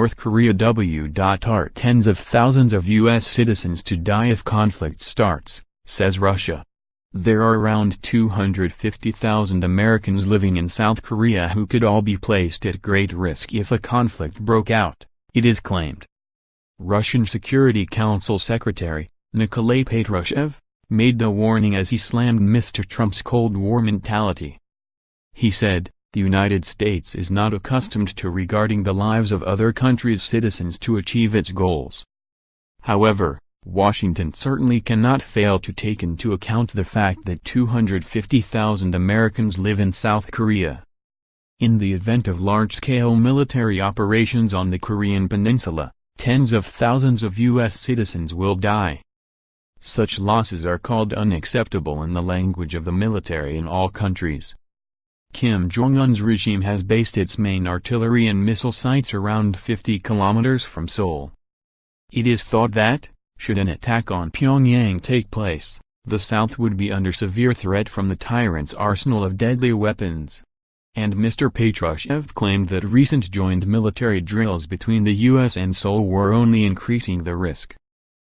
North Korea w.ar. Tens of thousands of U.S. citizens to die if conflict starts, says Russia. There are around 250,000 Americans living in South Korea who could all be placed at great risk if a conflict broke out, it is claimed. Russian Security Council Secretary, Nikolay Patrushev, made the warning as he slammed Mr. Trump's Cold War mentality. He said, "The United States is not accustomed to regarding the lives of other countries' citizens to achieve its goals." However, Washington certainly cannot fail to take into account the fact that 250,000 Americans live in South Korea. In the event of large-scale military operations on the Korean peninsula, tens of thousands of U.S. citizens will die. Such losses are called unacceptable in the language of the military in all countries. Kim Jong-un's regime has based its main artillery and missile sites around 50 kilometers from Seoul. It is thought that, should an attack on Pyongyang take place, the South would be under severe threat from the tyrant's arsenal of deadly weapons. And Mr. Patrushev claimed that recent joint military drills between the U.S. and Seoul were only increasing the risk.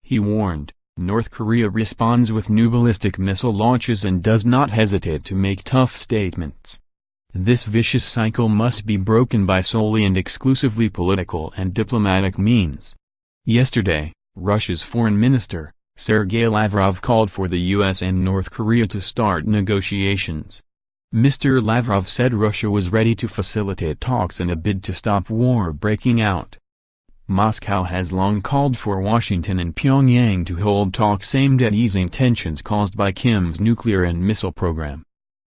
He warned, North Korea responds with new ballistic missile launches and does not hesitate to make tough statements. This vicious cycle must be broken by solely and exclusively political and diplomatic means. Yesterday, Russia's foreign minister, Sergei Lavrov, called for the U.S. and North Korea to start negotiations. Mr. Lavrov said Russia was ready to facilitate talks in a bid to stop war breaking out. Moscow has long called for Washington and Pyongyang to hold talks aimed at easing tensions caused by Kim's nuclear and missile program.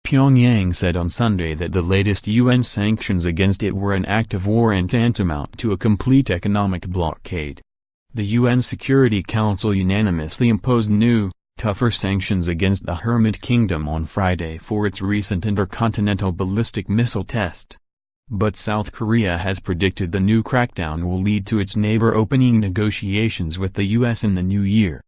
Pyongyang said on Sunday that the latest UN sanctions against it were an act of war and tantamount to a complete economic blockade. The UN Security Council unanimously imposed new, tougher sanctions against the Hermit Kingdom on Friday for its recent intercontinental ballistic missile test. But South Korea has predicted the new crackdown will lead to its neighbor opening negotiations with the U.S. in the new year.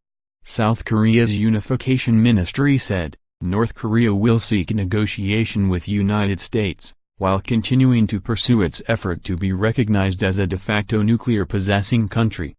South Korea's Unification Ministry said, North Korea will seek negotiation with United States, while continuing to pursue its effort to be recognized as a de facto nuclear-possessing country.